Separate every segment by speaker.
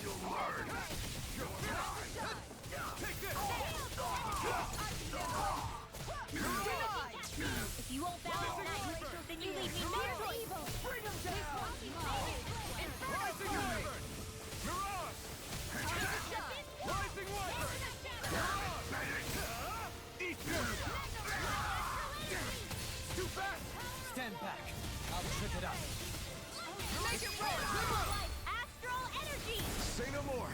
Speaker 1: you'll learn!
Speaker 2: Take this!
Speaker 3: If you won't bow tonight, then you leave me no evil.
Speaker 2: Bring him down! Rising Wyvern! Mirage! Rising Wyvern! Eat this! Too fast!
Speaker 4: Stand back. I'll trip it up.
Speaker 3: Make it rain! Astral energy!
Speaker 2: Say no more!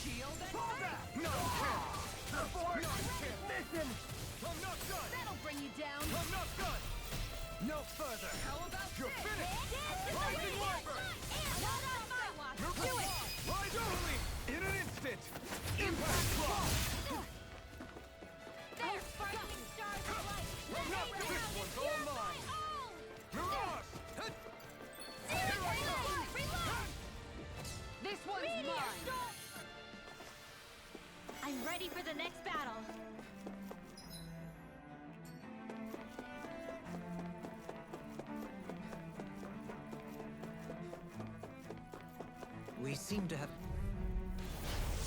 Speaker 3: Shield and
Speaker 2: Fall back! No chance! No chance! Listen! I'm not done!
Speaker 3: That'll bring you down.
Speaker 2: I'm not done! No further!
Speaker 3: How about
Speaker 2: You're
Speaker 3: this?
Speaker 2: finished! Rising Wyvern!
Speaker 3: Not on my watch. Do it!
Speaker 2: Rise early! In an instant! Impact block!
Speaker 3: There, sparkling stars of light. Let
Speaker 2: No,
Speaker 3: me
Speaker 2: this
Speaker 3: down.
Speaker 2: one's
Speaker 3: It's
Speaker 2: all
Speaker 3: your
Speaker 2: mine.
Speaker 3: own.
Speaker 2: Mirage!
Speaker 3: Here I come. Reload.
Speaker 5: This one's mine!
Speaker 3: I'm ready for the next battle.
Speaker 4: We seem to have...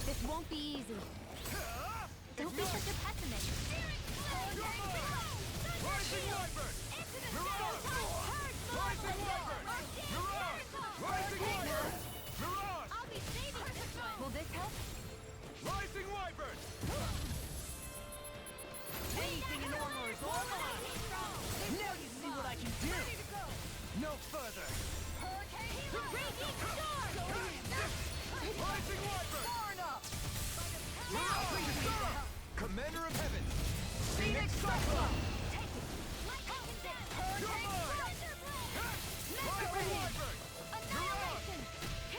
Speaker 3: This won't be easy. Don't be such a pessimist.
Speaker 2: Rising Wyvern! Mirage! Rising Wyvern! Mirage! Rising Wyvern! Mirage!
Speaker 3: I'll be saving this one. Will this help?
Speaker 2: Rising Wyvern!
Speaker 4: Anything in armor is all mine! Now you see what I can do! No further!
Speaker 3: Raging storm!
Speaker 2: Rising Wyvern!
Speaker 5: Far enough!
Speaker 2: Mirage! Commander of Heaven!
Speaker 5: Phoenix Cyclone!
Speaker 2: You're mine! Rising Wyvern!
Speaker 3: Annihilation!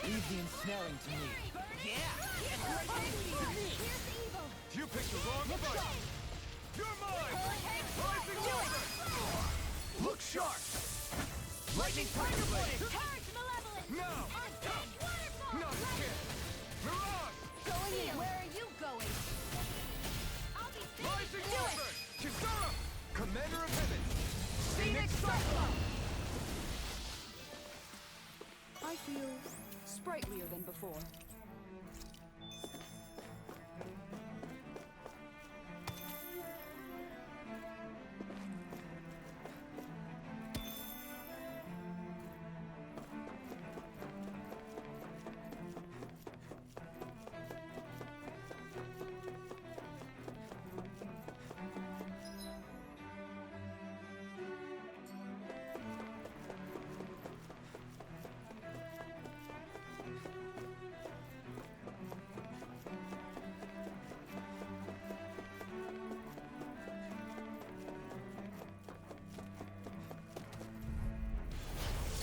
Speaker 4: Leave the ensnaring to me. Yeah!
Speaker 3: Here's evil!
Speaker 2: You picked the wrong fight! You're mine! Rising Wyvern! Look sharp! Lightning Tiger Blade!
Speaker 3: Charge malevolence!
Speaker 2: Now!
Speaker 3: And big waterfall!
Speaker 2: Not a chance! Mirage!
Speaker 3: Going in! Where are you going? I'll be
Speaker 2: Rising
Speaker 3: saving
Speaker 2: Wyvern! Kisara! Commander of Heaven!
Speaker 5: Phoenix Cyclone! I feel sprightlier than before.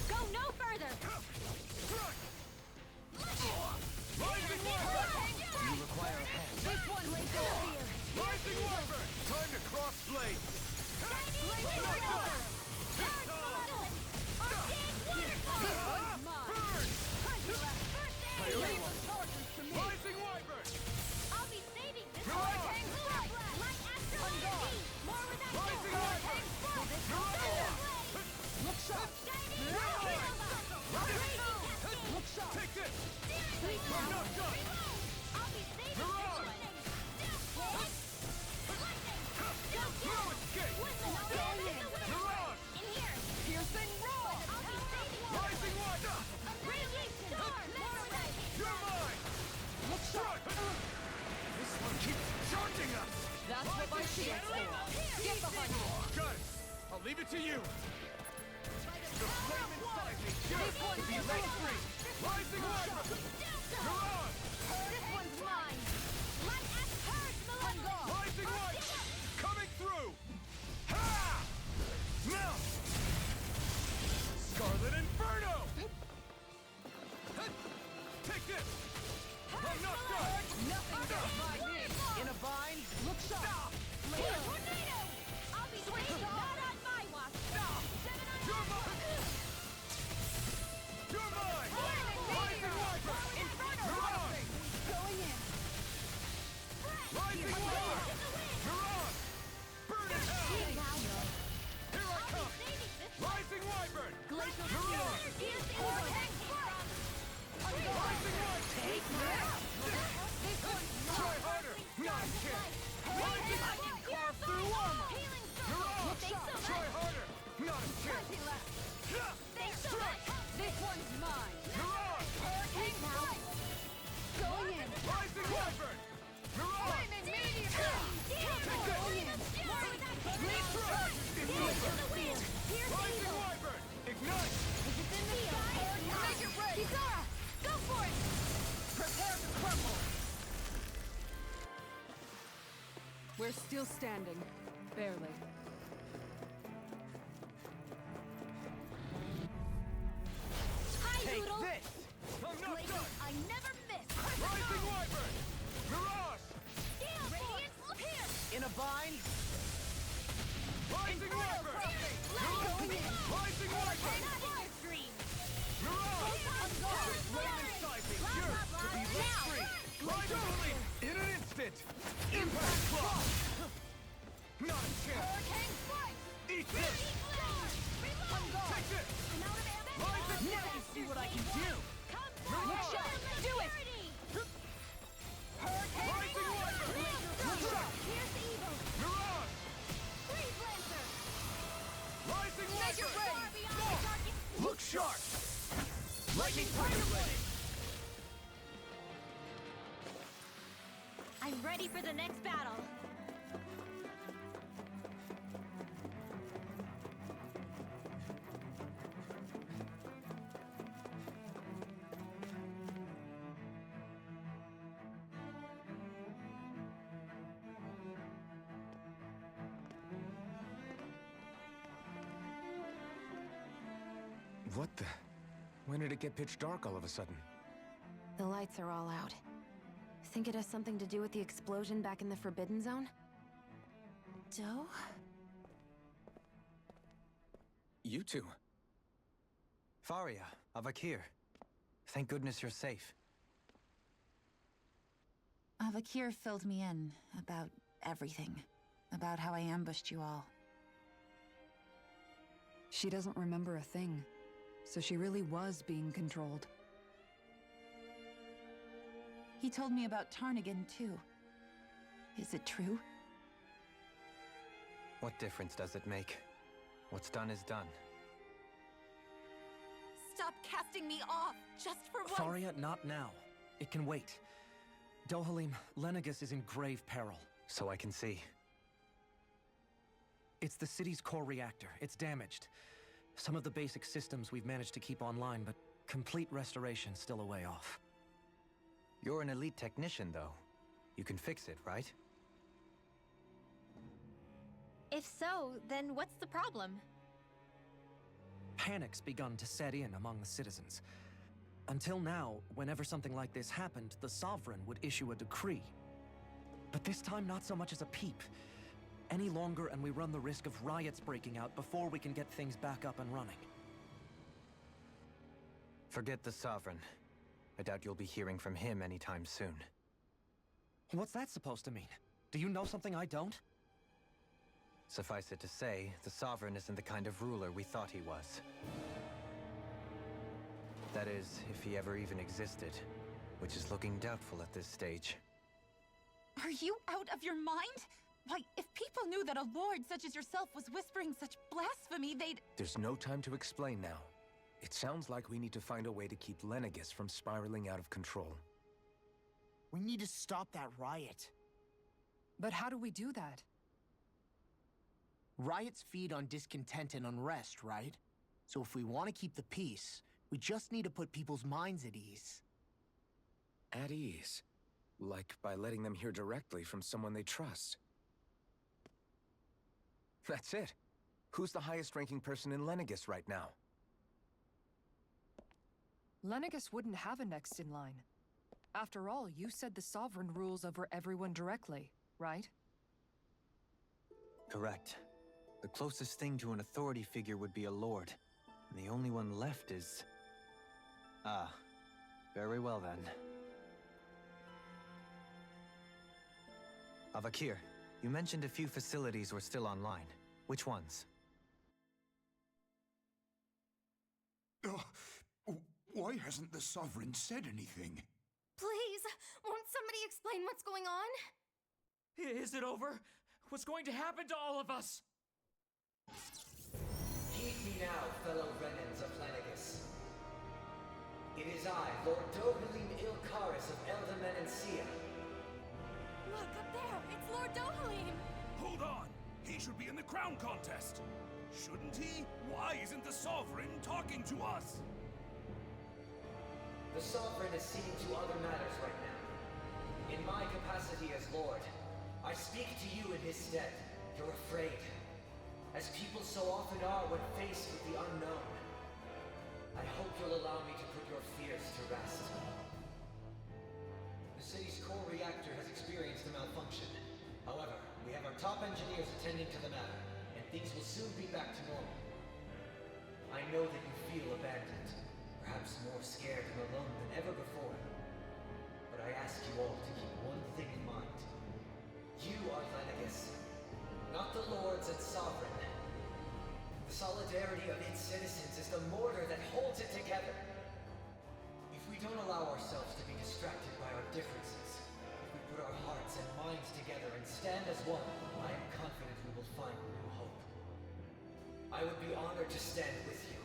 Speaker 3: Go no further!
Speaker 2: Rising Wyvern!
Speaker 4: You require a hand.
Speaker 3: This one lays over here!
Speaker 2: Rising Wyvern! Time to cross blades!
Speaker 3: Charge malevolence! Our big waterfall!
Speaker 2: Burn!
Speaker 3: First aid!
Speaker 2: Leave the torches to me! Rising Wyvern!
Speaker 3: I'll be saving this
Speaker 2: Mirage!
Speaker 3: one! Light astral energy! More without
Speaker 2: Rising
Speaker 3: you!
Speaker 2: Wyvern!
Speaker 3: Mirage!
Speaker 5: Look sharp!
Speaker 3: Shining
Speaker 2: Mirage!
Speaker 5: Look sharp!
Speaker 2: Take this!
Speaker 3: Sleep
Speaker 2: I'm
Speaker 3: now!
Speaker 2: not done!
Speaker 3: I'll be saving this
Speaker 2: Mirage!
Speaker 3: one! Lightning!
Speaker 2: No escape! Mirage!
Speaker 3: In here!
Speaker 5: Piercing roar!
Speaker 3: I'll be saving this
Speaker 2: Rising Wyvern!
Speaker 3: Raging storm! More without
Speaker 2: You're mine!
Speaker 5: Look sharp!
Speaker 2: This one keeps charging us!
Speaker 5: That's what my shield's for! Get behind me!
Speaker 2: Got it! I'll leave it to you! The flame inside me yearns to be let free! Rising Wyvern! Mirage!
Speaker 3: This one's mine! Light as purge malevolence!
Speaker 2: Rising Wyvern! Coming through! Ha! Now! Scarlet Inferno! Take this! I'm not done!
Speaker 5: Nothing gets by me! In a vine, look sharp!
Speaker 3: Tornado! I'll be saved! Not on my watch!
Speaker 2: You're mine! You're mine! Rising Wyvern! Mirage!
Speaker 5: Going in!
Speaker 2: Rising Wyvern! Mirage! Burn in hell! Here I come! Rising Wyvern!
Speaker 3: Glacial
Speaker 2: Mirage!
Speaker 3: Shield!
Speaker 4: Take that!
Speaker 2: Try harder! Not a chance! Rising!
Speaker 4: I can carve through armor!
Speaker 2: Try harder! Not a chance!
Speaker 3: This one's mine.
Speaker 2: Mirage!
Speaker 3: Hurricane now. Going in.
Speaker 2: Rising Wyvern! Mirage!
Speaker 3: Flaming meteor. Going in.
Speaker 2: Leap through! It's over! Rising Wyvern! Ignite!
Speaker 3: If it's in the sky, make it rain. Kizara, go for it.
Speaker 4: Prepare to crumble!
Speaker 1: We're still standing. Barely.
Speaker 3: Hi,
Speaker 4: Take
Speaker 3: Doodle.
Speaker 4: this!
Speaker 2: I'm not
Speaker 3: Blazes,
Speaker 2: done!
Speaker 3: I never miss.
Speaker 2: Rising Wyvern! Mirage!
Speaker 3: Steel Radiance, look here.
Speaker 4: In a bind,
Speaker 2: Rising Wyvern! Rising Wyvern! Mirage! Flaming Sizing! Yours to be let free! Rising Release! In an instant! Impact Claw! Not a chance!
Speaker 3: Hurricane strike.
Speaker 2: Eat this! Take this! Rising
Speaker 4: now you see what I can do!
Speaker 2: Mirage!
Speaker 3: Do it. Hurricane
Speaker 2: Rising Wyvern!
Speaker 3: Here's the evil.
Speaker 2: Mirage!
Speaker 3: Freeze Lancer.
Speaker 2: Rising
Speaker 3: Make it
Speaker 2: Wyvern!
Speaker 3: rain. Beyond the darkest.
Speaker 2: Look sharp! Lightning Tiger ready!
Speaker 3: I'm ready for the next battle.
Speaker 6: What the? When did it get pitch dark all of a sudden?
Speaker 7: The lights are all out. Think it has something to do with the explosion back in the Forbidden Zone? Doe?
Speaker 6: You two.
Speaker 8: Faria, Avakir. Thank goodness you're safe.
Speaker 9: Avakir filled me in about everything. About how I ambushed you all.
Speaker 1: She doesn't remember a thing. So she really was being controlled.
Speaker 9: He told me about Tarnigan, too. Is it true?
Speaker 8: What difference does it make? What's done is done.
Speaker 9: Stop casting me off, just for once!
Speaker 10: Faria, not now. It can wait. Dohalim, Lenegis is in grave peril.
Speaker 8: So I can see.
Speaker 10: It's the city's core reactor. It's damaged. Some of the basic systems we've managed to keep online, but complete restoration's still a way off.
Speaker 8: You're an elite technician, though. You can fix it, right?
Speaker 3: If so, then what's the problem?
Speaker 10: Panic's begun to set in among the citizens. Until now, whenever something like this happened, the Sovereign would issue a decree. But this time, not so much as a peep. Any longer, and we run the risk of riots breaking out before we can get things back up and running.
Speaker 8: Forget the Sovereign. I doubt you'll be hearing from him anytime soon.
Speaker 10: What's that supposed to mean? Do you know something I don't?
Speaker 8: Suffice it to say, the Sovereign isn't the kind of ruler we thought he was. That is, if he ever even existed, which is looking doubtful at this stage.
Speaker 9: Are you out of your mind? Why, if people knew that a lord such as yourself was whispering such blasphemy, they'd...
Speaker 6: There's no time to explain now. It sounds like we need to find a way to keep Lenegis from spiraling out of control.
Speaker 4: We need to stop that riot.
Speaker 1: But how do we do that?
Speaker 4: Riots feed on discontent and unrest, right? So if we want to keep the peace, we just need to put people's minds at ease.
Speaker 6: At ease? Like by letting them hear directly from someone they trust. That's it. Who's the highest-ranking person in Lenegis right now?
Speaker 1: Lenegis wouldn't have a next in line. After all, you said the Sovereign rules over everyone directly, right?
Speaker 8: Correct. The closest thing to an authority figure would be a lord. And the only one left is... Ah. Very well then. Avakir, you mentioned a few facilities were still online. Which ones?
Speaker 2: What?
Speaker 11: Why hasn't the Sovereign said anything?
Speaker 7: Please, won't somebody explain what's going on?
Speaker 2: Is it over? What's going to happen to all of us?
Speaker 12: Heed me now, fellow Renans of Lenegus. It is I, Lord Dohalim Ilkaris of Eldaman and Sia.
Speaker 3: Look, up there! It's Lord Dohalim!
Speaker 11: Hold on! He should be in the crown contest! Shouldn't he? Why isn't the Sovereign talking to us?
Speaker 12: The Sovereign is seeing to other matters right now. In my capacity as Lord, I speak to you in his stead. You're afraid, as people so often are when faced with the unknown. I hope you'll allow me to put your fears to rest. The city's core reactor has experienced a malfunction. However, we have our top engineers attending to the matter, and things will soon be back to normal. I know that you feel abandoned, perhaps more scared and alone than ever before. But I ask you all to keep one thing in mind. You are Lenegus, not the Lords and Sovereign. The solidarity of its citizens is the mortar that holds it together. If we don't allow ourselves to be distracted by our differences, if we put our hearts and minds together and stand as one, I am confident we will find new hope. I would be honored to stand with you.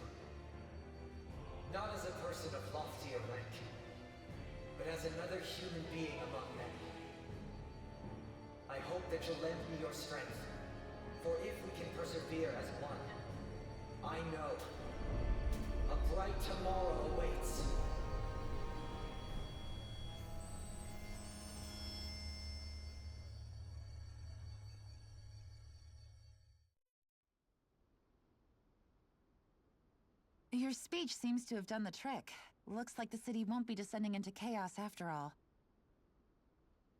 Speaker 12: Not as a person of loftier rank, but as another human being among many. I hope that you'll lend me your strength, for if we can persevere as one, I know a bright tomorrow awaits.
Speaker 9: Your speech seems to have done the trick. Looks like the city won't be descending into chaos after all.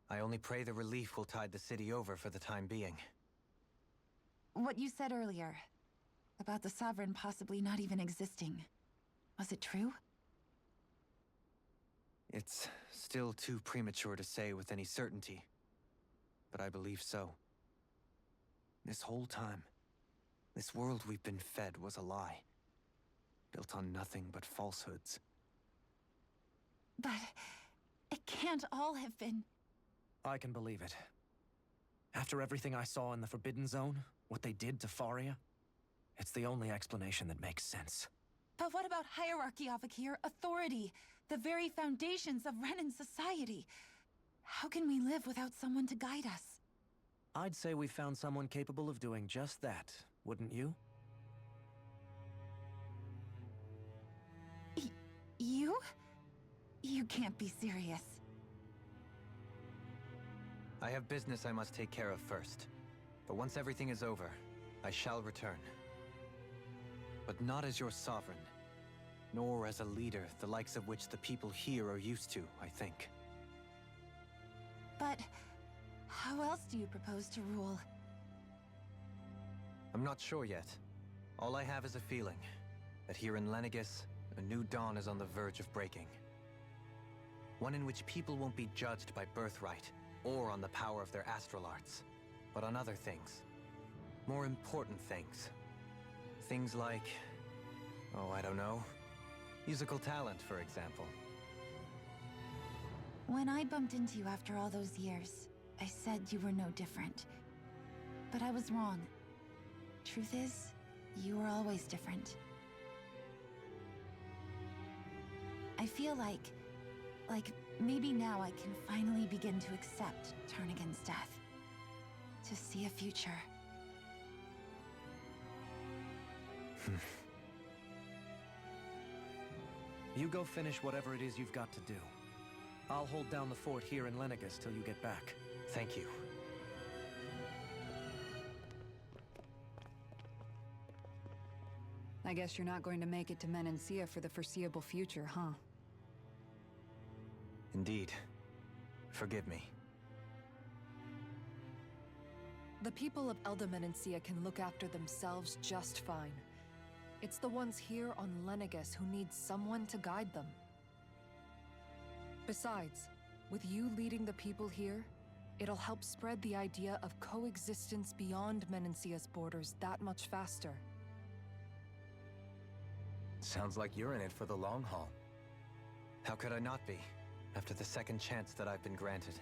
Speaker 8: I only pray the relief will tide the city over for the time being.
Speaker 9: What you said earlier, about the Sovereign possibly not even existing, was it true?
Speaker 8: It's still too premature to say with any certainty, but I believe so. This whole time, this world we've been fed was a lie, built on nothing but falsehoods.
Speaker 9: But it can't all have been...
Speaker 10: I can believe it. After everything I saw in the Forbidden Zone, what they did to Faria, it's the only explanation that makes sense.
Speaker 9: But what about hierarchy, Avakir? Authority? The very foundations of Renan society? How can we live without someone to guide us?
Speaker 10: I'd say we found someone capable of doing just that, wouldn't you?
Speaker 9: You? You can't be serious.
Speaker 8: I have business I must take care of first. But once everything is over, I shall return. But not as your sovereign, nor as a leader the likes of which the people here are used to, I think.
Speaker 9: But how else do you propose to rule?
Speaker 8: I'm not sure yet. All I have is a feeling that here in Lenegus, a new dawn is on the verge of breaking. One in which people won't be judged by birthright, or on the power of their astral arts, but on other things. More important things. Things like, oh, I don't know, musical talent, for example.
Speaker 9: When I bumped into you after all those years, I said you were no different. But I was wrong. Truth is, you were always different. I feel like maybe now I can finally begin to accept Tarnigan's death. To see a future.
Speaker 10: You go finish whatever it is you've got to do. I'll hold down the fort here in Lenegus till you get back.
Speaker 8: Thank you.
Speaker 1: I guess you're not going to make it to Menancia for the foreseeable future, huh?
Speaker 8: Indeed. Forgive me.
Speaker 1: The people of Menancia can look after themselves just fine. It's the ones here on Lenegus who need someone to guide them. Besides, with you leading the people here, it'll help spread the idea of coexistence beyond Menancia's borders that much faster.
Speaker 6: Sounds like you're in it for the long haul.
Speaker 8: How could I not be, after the second chance that I've been granted?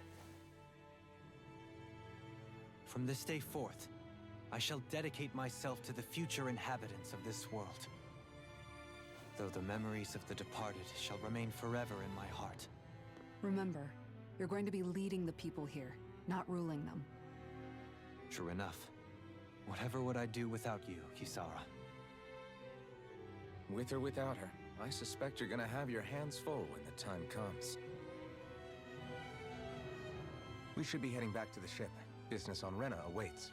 Speaker 8: From this day forth, I shall dedicate myself to the future inhabitants of this world. Though the memories of the departed shall remain forever in my heart.
Speaker 1: Remember, you're going to be leading the people here, not ruling them.
Speaker 8: True enough. Whatever would I do without you, Kisara?
Speaker 6: With or without her, I suspect you're gonna have your hands full when the time comes. We should be heading back to the ship. Business on Rena awaits.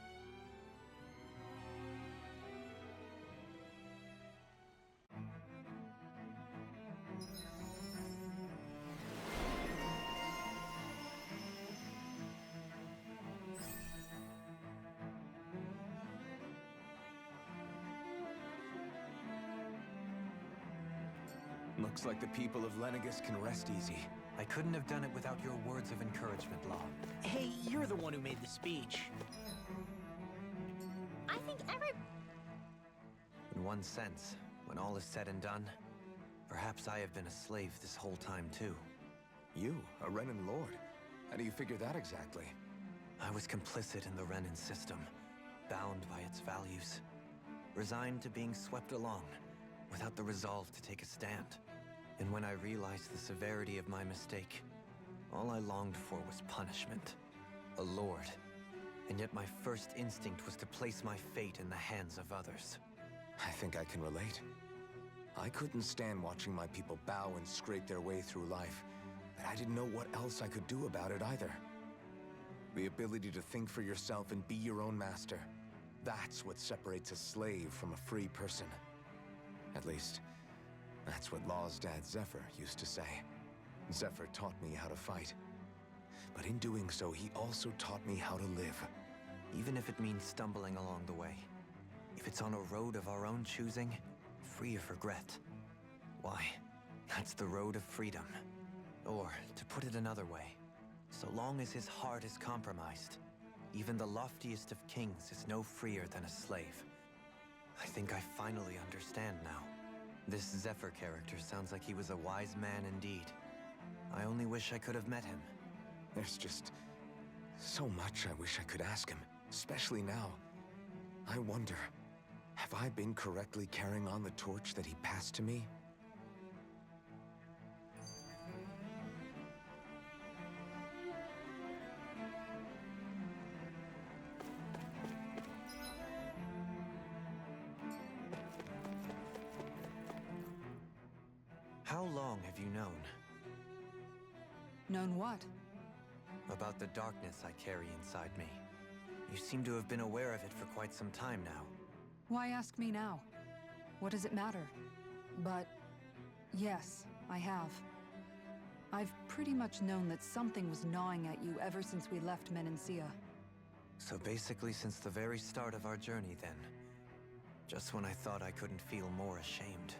Speaker 6: Looks like the people of Lenegis can rest easy.
Speaker 8: I couldn't have done it without your words of encouragement, Law.
Speaker 4: Hey, you're the one who made the speech.
Speaker 3: I think
Speaker 8: In one sense, when all is said and done, perhaps I have been a slave this whole time too.
Speaker 6: You, a Renan lord? How do you figure that exactly?
Speaker 8: I was complicit in the Renan system, bound by its values, resigned to being swept along, without the resolve to take a stand. And when I realized the severity of my mistake, all I longed for was punishment. A lord. And yet my first instinct was to place my fate in the hands of others.
Speaker 6: I think I can relate. I couldn't stand watching my people bow and scrape their way through life, but I didn't know what else I could do about it either. The ability to think for yourself and be your own master. That's what separates a slave from a free person. At least, that's what Law's dad Zephyr used to say. Zephyr taught me how to fight. But in doing so, he also taught me how to live.
Speaker 8: Even if it means stumbling along the way. If it's on a road of our own choosing, free of regret. Why, that's the road of freedom. Or, to put it another way, so long as his heart is compromised, even the loftiest of kings is no freer than a slave. I think I finally understand now. This Zephyr character sounds like he was a wise man indeed. I only wish I could have met him.
Speaker 6: There's just so much I wish I could ask him, especially now. I wonder, have I been correctly carrying on the torch that he passed to me?
Speaker 8: How long have you known?
Speaker 1: Known what?
Speaker 8: About the darkness I carry inside me. You seem to have been aware of it for quite some time now.
Speaker 1: Why ask me now? What does it matter? But yes, I have. I've pretty much known that something was gnawing at you ever since we left Menancia.
Speaker 8: So basically since the very start of our journey then. Just when I thought I couldn't feel more ashamed.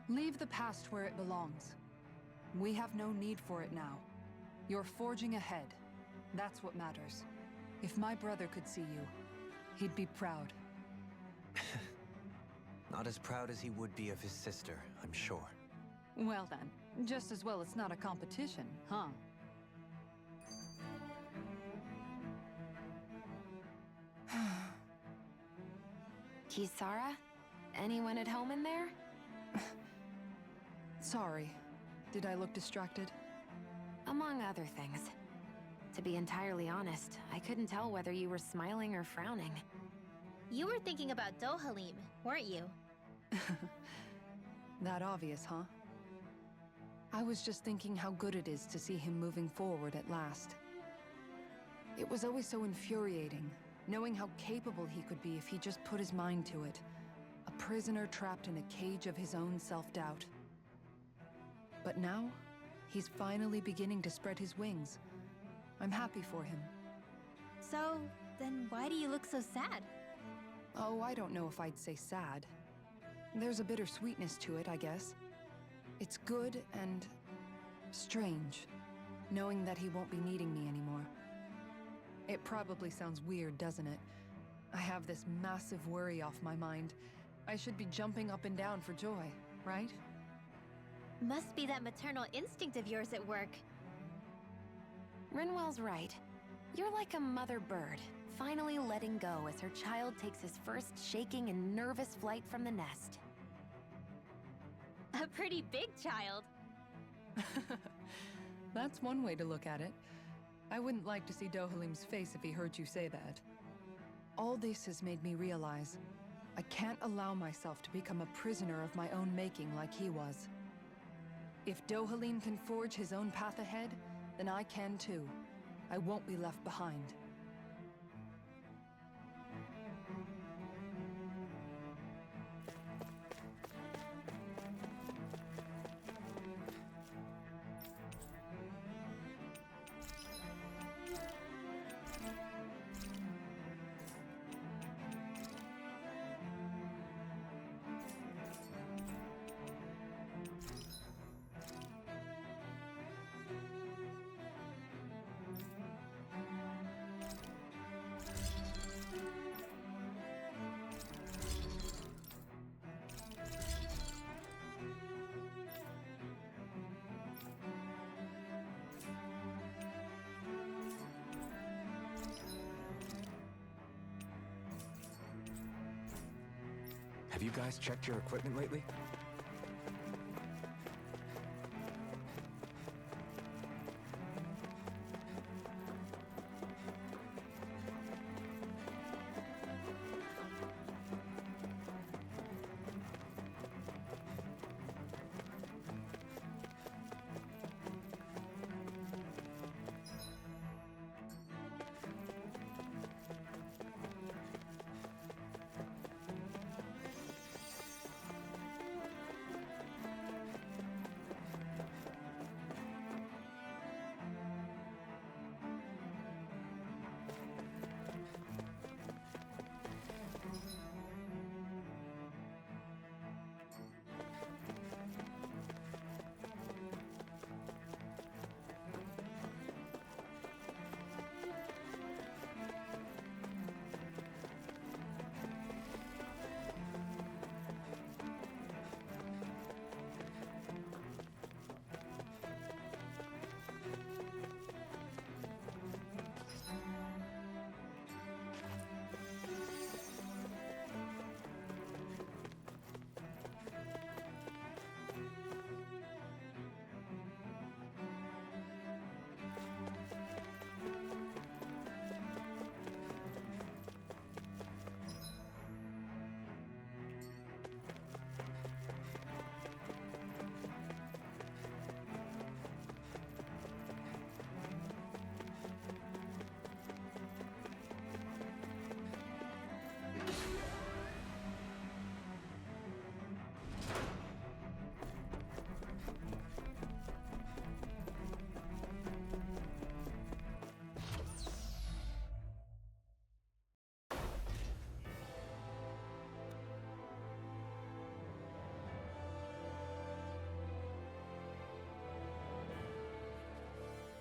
Speaker 1: Leave the past where it belongs. We have no need for it now. You're forging ahead. That's what matters. If my brother could see you, he'd be proud.
Speaker 8: Not as proud as he would be of his sister, I'm sure.
Speaker 1: Well then, just as well it's not a competition, huh?
Speaker 7: Kisara? Anyone at home in there?
Speaker 1: Sorry. Did I look distracted?
Speaker 7: Among other things. To be entirely honest, I couldn't tell whether you were smiling or frowning.
Speaker 3: You were thinking about Dohalim, weren't you?
Speaker 1: That obvious, huh? I was just thinking how good it is to see him moving forward at last. It was always so infuriating, knowing how capable he could be if he just put his mind to it. A prisoner trapped in a cage of his own self-doubt. But now, he's finally beginning to spread his wings. I'm happy for him.
Speaker 3: So, then why do you look so sad?
Speaker 1: Oh, I don't know if I'd say sad. There's a bittersweetness to it, I guess. It's good and strange, knowing that he won't be needing me anymore. It probably sounds weird, doesn't it? I have this massive worry off my mind. I should be jumping up and down for joy, right?
Speaker 3: Must be that maternal instinct of yours at work.
Speaker 7: Rinwell's right. You're like a mother bird, finally letting go as her child takes his first shaking and nervous flight from the nest.
Speaker 3: A pretty big child.
Speaker 1: That's one way to look at it. I wouldn't like to see Dohalim's face if he heard you say that. All this has made me realize I can't allow myself to become a prisoner of my own making like he was. If Dohalim can forge his own path ahead, then I can too. I won't be left behind.
Speaker 6: Have you guys checked your equipment lately?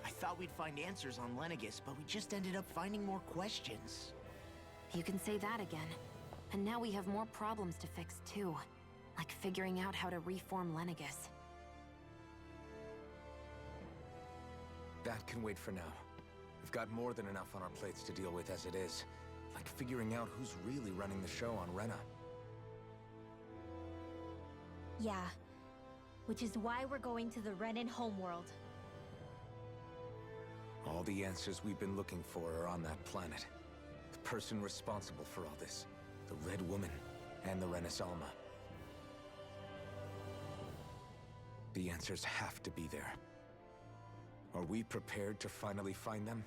Speaker 4: I thought we'd find answers on Lenegis, but we just ended up finding more questions.
Speaker 7: You can say that again. And now we have more problems to fix too. Like figuring out how to reform Lenegis.
Speaker 6: That can wait for now. We've got more than enough on our plates to deal with as it is. Like figuring out who's really running the show on Rena.
Speaker 3: Yeah. Which is why we're going to the Renan homeworld.
Speaker 6: All the answers we've been looking for are on that planet. The person responsible for all this. The Red Woman and the Renas Alma. The answers have to be there. Are we prepared to finally find them?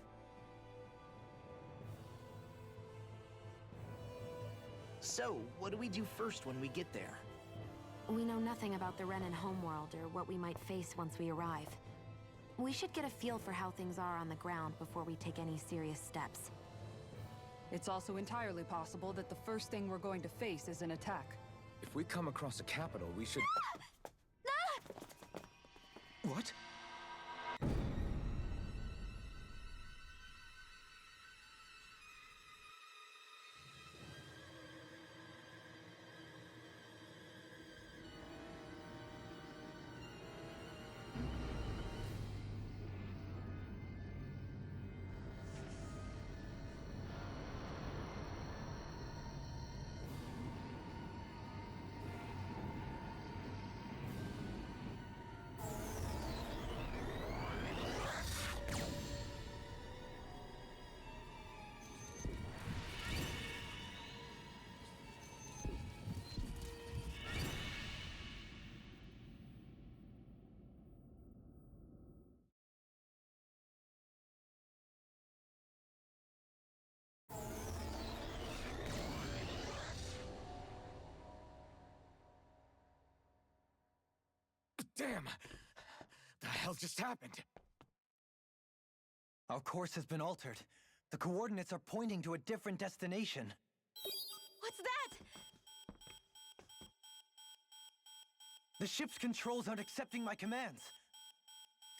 Speaker 4: So, what do we do first when we get there?
Speaker 7: We know nothing about the Renan homeworld or what we might face once we arrive. We should get a feel for how things are on the ground before we take any serious steps.
Speaker 1: It's also entirely possible that the first thing we're going to face is an attack.
Speaker 6: If we come across a capital, we should... What?
Speaker 2: Damn! The hell just happened?
Speaker 8: Our course has been altered. The coordinates are pointing to a different destination.
Speaker 3: What's that?
Speaker 8: The ship's controls aren't accepting my commands.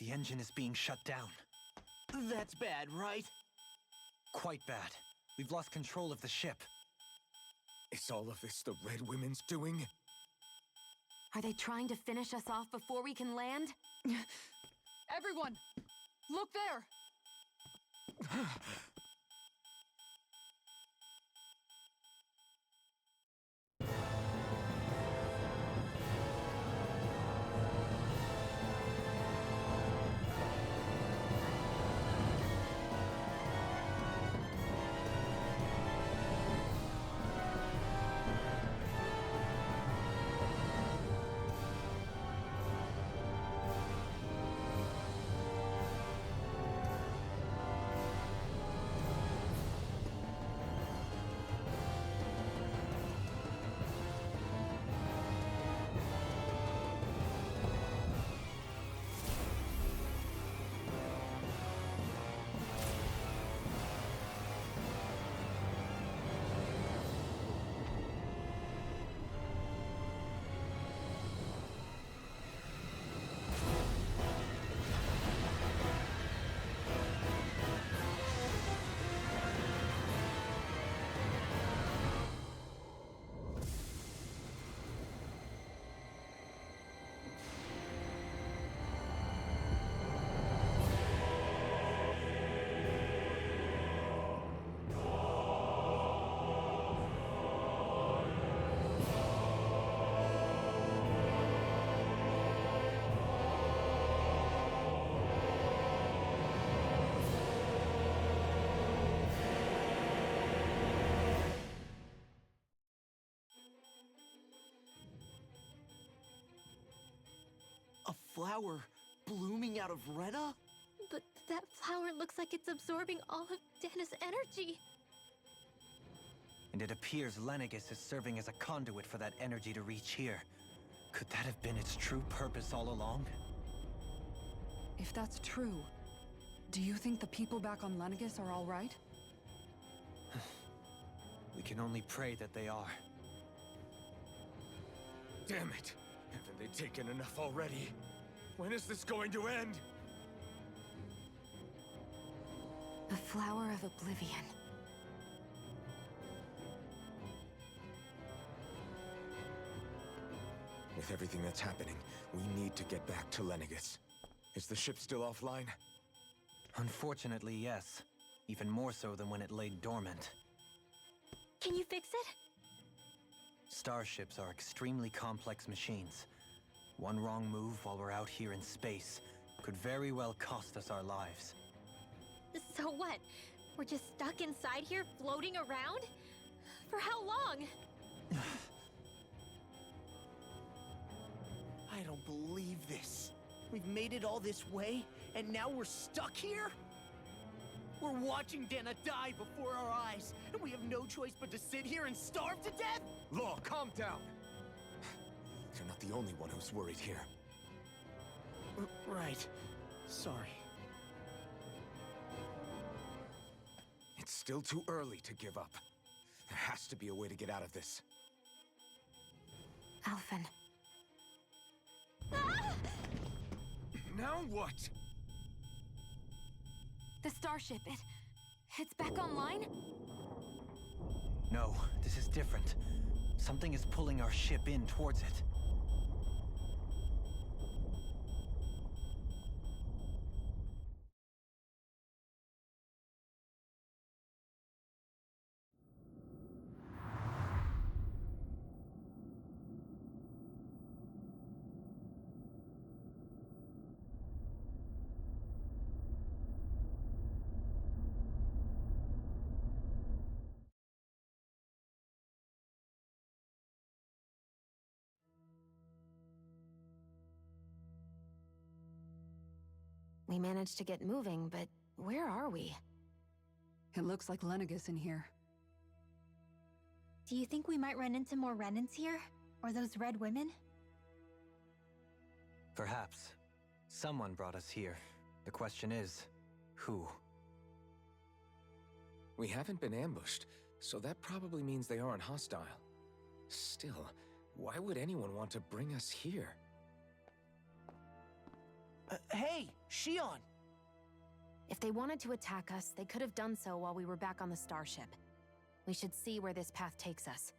Speaker 8: The engine is being shut down.
Speaker 4: That's bad, right?
Speaker 8: Quite bad. We've lost control of the ship.
Speaker 6: Is all of this the Red Women's doing?
Speaker 7: Are they trying to finish us off before we can land?
Speaker 1: Everyone! Look there!
Speaker 4: A flower blooming out of Rena?
Speaker 3: But that flower looks like it's absorbing all of Dahna's energy.
Speaker 8: And it appears Lenegis is serving as a conduit for that energy to reach here. Could that have been its true purpose all along?
Speaker 1: If that's true, do you think the people back on Lenegis are all right?
Speaker 8: We can only pray that they are.
Speaker 2: Damn it! Haven't they taken enough already? When is this going to end?
Speaker 7: The flower of oblivion.
Speaker 6: With everything that's happening, we need to get back to Lenegis. Is the ship still offline?
Speaker 8: Unfortunately, yes. Even more so than when it lay dormant.
Speaker 3: Can you fix it?
Speaker 8: Starships are extremely complex machines. One wrong move while we're out here in space could very well cost us our lives.
Speaker 3: So what? We're just stuck inside here, floating around? For how long?
Speaker 4: I don't believe this. We've made it all this way, and now we're stuck here? We're watching Dahna die before our eyes, and we have no choice but to sit here and starve to death?
Speaker 2: Law, calm down!
Speaker 6: You're not the only one who's worried here.
Speaker 4: Right. Sorry.
Speaker 6: It's still too early to give up. There has to be a way to get out of this.
Speaker 7: Alphen.
Speaker 3: Ah!
Speaker 2: Now what?
Speaker 7: The starship, it's back online?
Speaker 8: No, this is different. Something is pulling our ship in towards it.
Speaker 7: We managed to get moving, but where are we?
Speaker 1: It looks like Lenegis in here.
Speaker 3: Do you think we might run into more Renans here? Or those red women?
Speaker 8: Perhaps. Someone brought us here. The question is, who?
Speaker 6: We haven't been ambushed, so that probably means they aren't hostile. Still, why would anyone want to bring us here?
Speaker 4: Hey, Shion!
Speaker 7: If they wanted to attack us, they could have done so while we were back on the starship. We should see where this path takes us.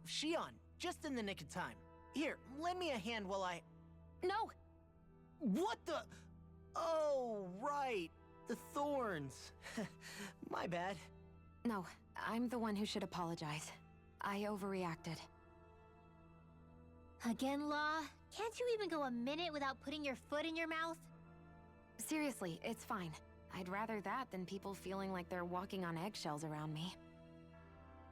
Speaker 4: Shion, just in the nick of time. Here, lend me a hand while I...
Speaker 7: No!
Speaker 4: What the... Oh, right. The thorns. My bad.
Speaker 7: No, I'm the one who should apologize. I overreacted.
Speaker 3: Again, Law? Can't you even go a minute without putting your foot in your mouth?
Speaker 7: Seriously, it's fine. I'd rather that than people feeling like they're walking on eggshells around me.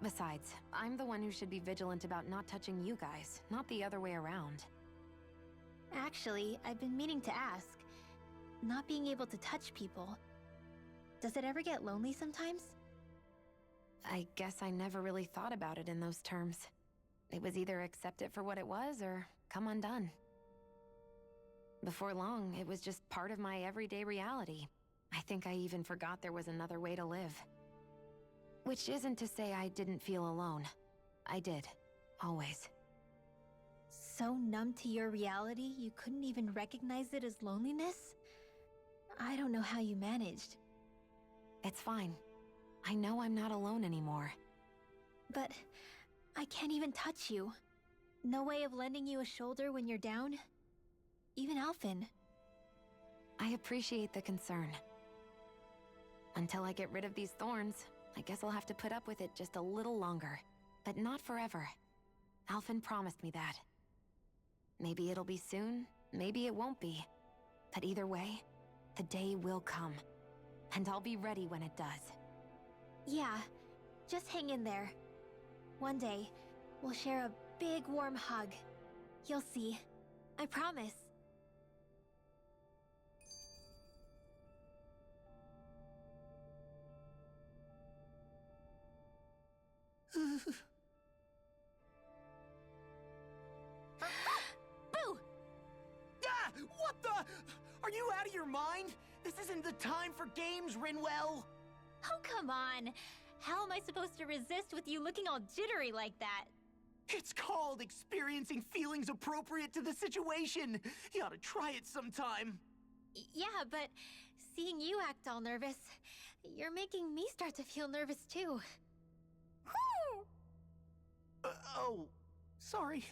Speaker 7: Besides, I'm the one who should be vigilant about not touching you guys, not the other way around.
Speaker 3: Actually, I've been meaning to ask. Not being able to touch people, does it ever get lonely sometimes?
Speaker 7: I guess I never really thought about it in those terms. It was either accept it for what it was, or come undone. Before long, it was just part of my everyday reality. I think I even forgot there was another way to live. Which isn't to say I didn't feel alone. I did. Always.
Speaker 3: So numb to your reality, you couldn't even recognize it as loneliness? I don't know how you managed.
Speaker 7: It's fine. I know I'm not alone anymore.
Speaker 3: But I can't even touch you. No way of lending you a shoulder when you're down? Even Alphen.
Speaker 7: I appreciate the concern. Until I get rid of these thorns, I guess I'll have to put up with it just a little longer. But not forever. Alphen promised me that. Maybe it'll be soon, maybe it won't be. But either way, the day will come. And I'll be ready when it does.
Speaker 3: Yeah, just hang in there. One day, we'll share a big warm hug. You'll see. I promise. Boo!
Speaker 4: Ah! What the? Are you out of your mind? This isn't the time for games, Rinwell!
Speaker 3: Oh, come on. How am I supposed to resist with you looking all jittery like that?
Speaker 4: It's called experiencing feelings appropriate to the situation. You ought to try it sometime.
Speaker 3: Yeah, but seeing you act all nervous, you're making me start to feel nervous too.
Speaker 4: Oh, sorry.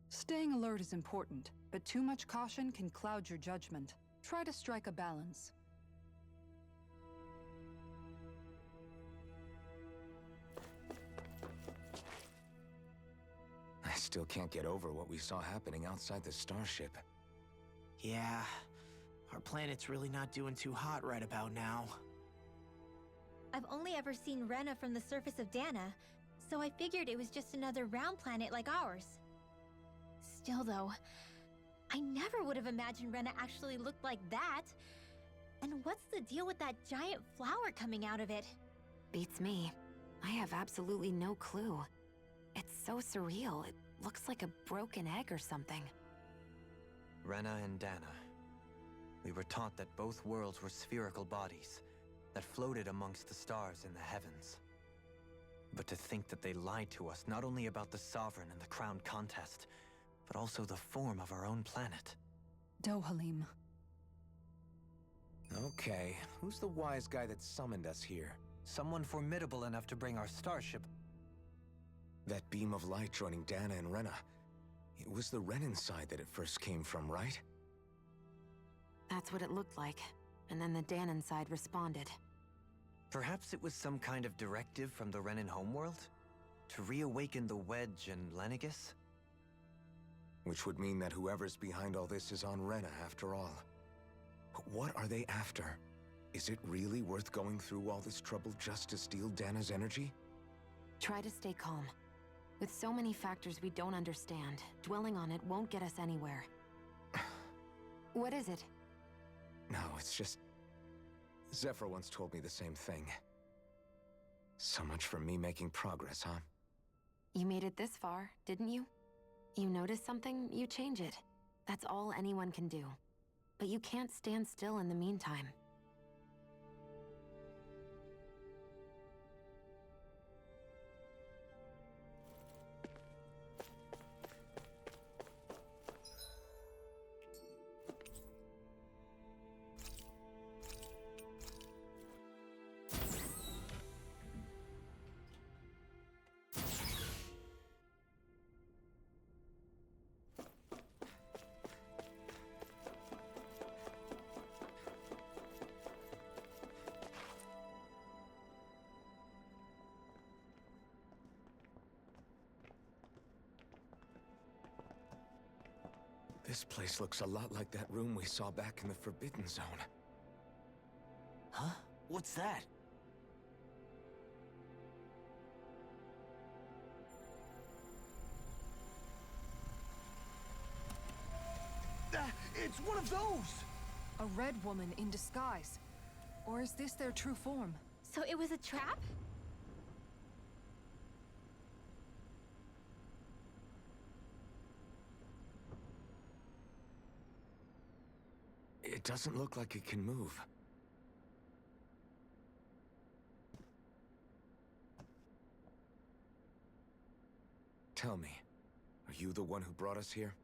Speaker 1: Staying alert is important, but too much caution can cloud your judgment. Try to strike a balance.
Speaker 6: I still can't get over what we saw happening outside the starship.
Speaker 4: Yeah, our planet's really not doing too hot right about now.
Speaker 3: I've only ever seen Rena from the surface of Dahna, so I figured it was just another round planet like ours. Still though, I never would have imagined Rena actually looked like that. And what's the deal with that giant flower coming out of it?
Speaker 7: Beats me. I have absolutely no clue. It's so surreal. It looks like a broken egg or something.
Speaker 8: Rena and Dahna. We were taught that both worlds were spherical bodies that floated amongst the stars in the heavens. But to think that they lied to us not only about the Sovereign and the Crown contest, but also the form of our own planet.
Speaker 1: Dohalim.
Speaker 6: Okay, who's the wise guy that summoned us here?
Speaker 8: Someone formidable enough to bring our starship.
Speaker 6: That beam of light joining Dahna and Rena. It was the Renan side that it first came from, right?
Speaker 7: That's what it looked like. And then the Dahnan side responded.
Speaker 8: Perhaps it was some kind of directive from the Renan homeworld? To reawaken the Wedge and Lenegis?
Speaker 6: Which would mean that whoever's behind all this is on Rena after all. But what are they after? Is it really worth going through all this trouble just to steal Dana's energy?
Speaker 7: Try to stay calm. With so many factors we don't understand, dwelling on it won't get us anywhere. What is it?
Speaker 6: No, it's just... Zephyr once told me the same thing. So much for me making progress, huh?
Speaker 7: You made it this far, didn't you? You notice something, you change it. That's all anyone can do. But you can't stand still in the meantime.
Speaker 6: This place looks a lot like that room we saw back in the Forbidden Zone.
Speaker 4: Huh? What's that? It's one of those!
Speaker 1: A red woman in disguise. Or is this their true form?
Speaker 3: So it was a trap?
Speaker 6: It doesn't look like it can move. Tell me, are you the one who brought us here?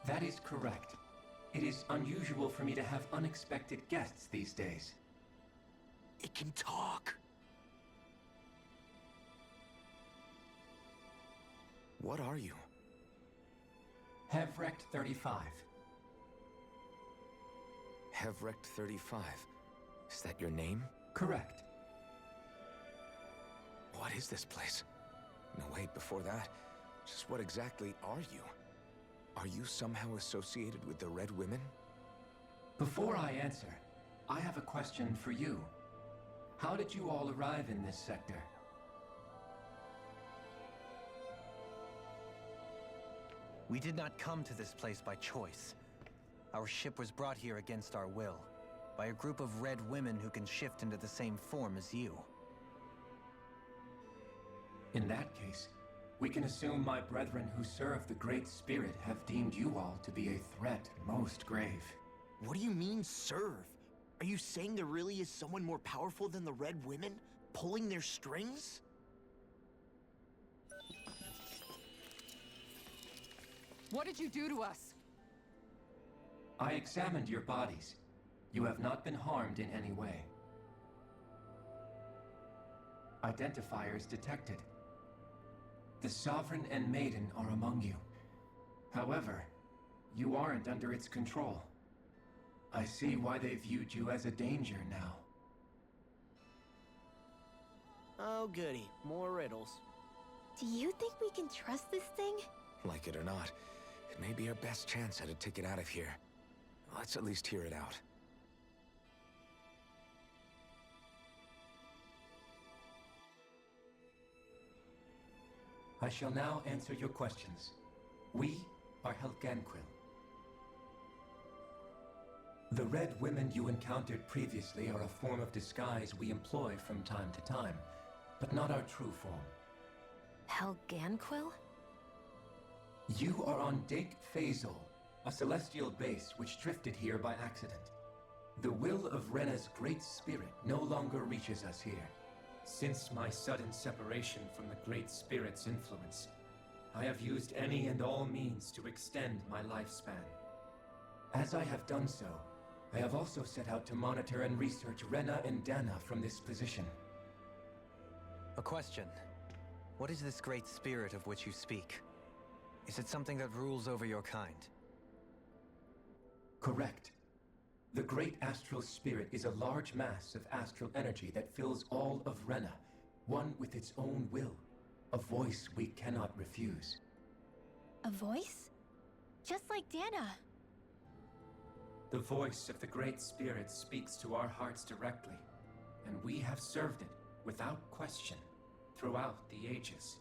Speaker 13: That is correct. It is unusual for me to have unexpected guests these days.
Speaker 4: It can talk.
Speaker 6: What are you?
Speaker 13: Hevrect 35.
Speaker 6: Hevrect 35. Is that your name?
Speaker 13: Correct.
Speaker 6: What is this place? No, wait, before that, just what exactly are you? Are you somehow associated with the Red Women?
Speaker 13: Before I answer, I have a question for you. How did you all arrive in this sector?
Speaker 8: We did not come to this place by choice. Our ship was brought here against our will, by a group of red women who can shift into the same form as you.
Speaker 13: In that case, we can assume my brethren who serve the Great Spirit have deemed you all to be a threat most grave.
Speaker 4: What do you mean, serve? Are you saying there really is someone more powerful than the Red Women, pulling their strings?
Speaker 1: What did you do to us?
Speaker 13: I examined your bodies. You have not been harmed in any way. Identifiers detected. The Sovereign and Maiden are among you. However, you aren't under its control. I see why they viewed you as a danger now.
Speaker 4: Oh goody, more riddles.
Speaker 3: Do you think we can trust this thing?
Speaker 6: Like it or not, it may be our best chance at a ticket out of here. Let's at least hear it out.
Speaker 13: I shall now answer your questions. We are Helganquil. The Red Women you encountered previously are a form of disguise we employ from time to time, but not our true form.
Speaker 7: Helganquil?
Speaker 13: You are on Dake Phasal, a celestial base which drifted here by accident. The will of Rena's Great Spirit no longer reaches us here. Since my sudden separation from the Great Spirit's influence, I have used any and all means to extend my lifespan. As I have done so, I have also set out to monitor and research Rena and Dahna from this position.
Speaker 8: A question. What is this Great Spirit of which you speak? Is it something that rules over your kind?
Speaker 13: Correct. The great astral spirit is a large mass of astral energy that fills all of Rena, one with its own will, a voice we cannot refuse.
Speaker 3: A voice? Just like Dana.
Speaker 13: The voice of the great spirit speaks to our hearts directly, and we have served it without question throughout the ages.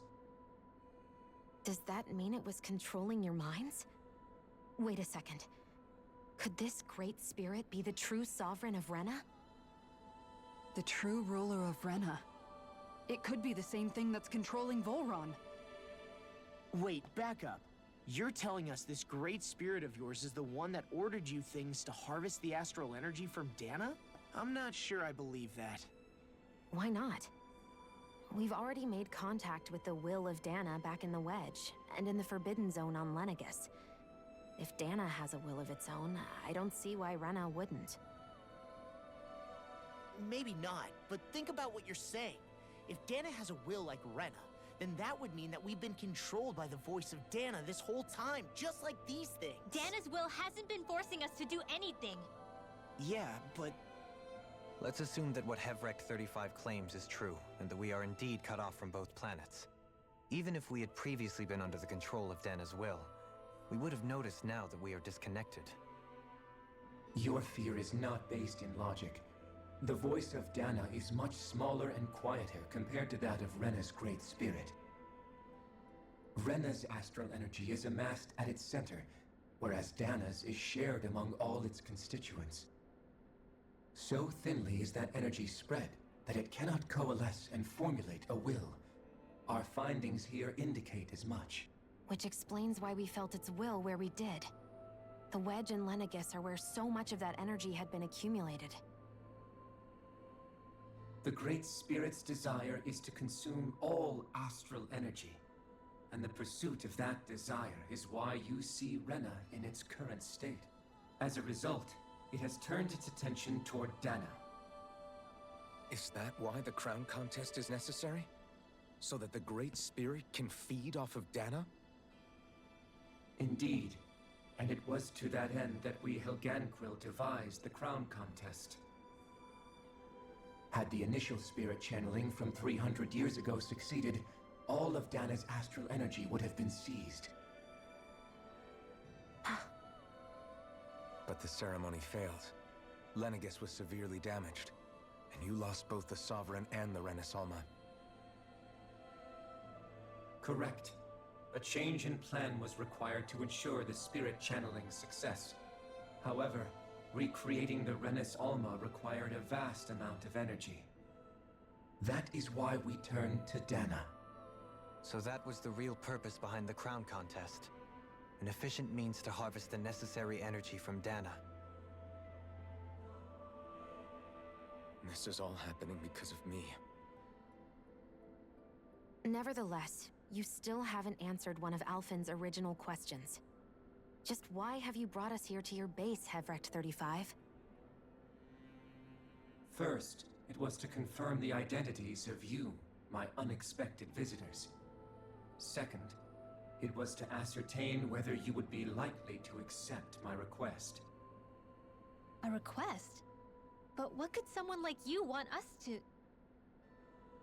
Speaker 7: Does that mean it was controlling your minds? Wait a second. Could this great spirit be the true sovereign of Rena?
Speaker 1: The true ruler of Rena. It could be the same thing that's controlling Volron.
Speaker 4: Wait, back up. You're telling us this great spirit of yours is the one that ordered you things to harvest the astral energy from Dana? I'm not sure I believe that.
Speaker 7: Why not? We've already made contact with the will of Dana back in the Wedge, and in the Forbidden Zone on Lenegis. If Dana has a will of its own, I don't see why Rena wouldn't.
Speaker 4: Maybe not, but think about what you're saying. If Dana has a will like Rena, then that would mean that we've been controlled by the voice of Dana this whole time, just like these things.
Speaker 3: Dana's will hasn't been forcing us to do anything.
Speaker 4: Yeah, but...
Speaker 8: Let's assume that what Hevrect 35 claims is true, and that we are indeed cut off from both planets. Even if we had previously been under the control of Dana's will, we would have noticed now that we are disconnected.
Speaker 13: Your fear is not based in logic. The voice of Dana is much smaller and quieter compared to that of Rena's great spirit. Rena's astral energy is amassed at its center, whereas Dana's is shared among all its constituents. So thinly is that energy spread that it cannot coalesce and formulate a will. Our findings here indicate as much.
Speaker 7: Which explains why we felt its will where we did. The Wedge and Lenegis are where so much of that energy had been accumulated.
Speaker 13: The Great Spirit's desire is to consume all astral energy, and the pursuit of that desire is why you see Rena in its current state. As a result, it has turned its attention toward Dana.
Speaker 6: Is that why the crown contest is necessary? So that the Great Spirit can feed off of Dana?
Speaker 13: Indeed, and it was to that end that we Helganquil devised the crown contest. Had the initial spirit channeling from 300 years ago succeeded, all of Dana's astral energy would have been seized.
Speaker 6: But the ceremony failed. Lenegis was severely damaged, and you lost both the Sovereign and the Renas Alma.
Speaker 13: Correct. A change in plan was required to ensure the spirit channeling's success. However, recreating the Renas Alma required a vast amount of energy. That is why we turned to Dana.
Speaker 8: So that was the real purpose behind the crown contest. An efficient means to harvest the necessary energy from Dana.
Speaker 6: This is all happening because of me.
Speaker 7: Nevertheless, you still haven't answered one of Alphen's original questions. Just why have you brought us here to your base, Hevrect 35?
Speaker 13: First, it was to confirm the identities of you, my unexpected visitors. Second, it was to ascertain whether you would be likely to accept my request.
Speaker 3: A request? But what could someone like you want us to...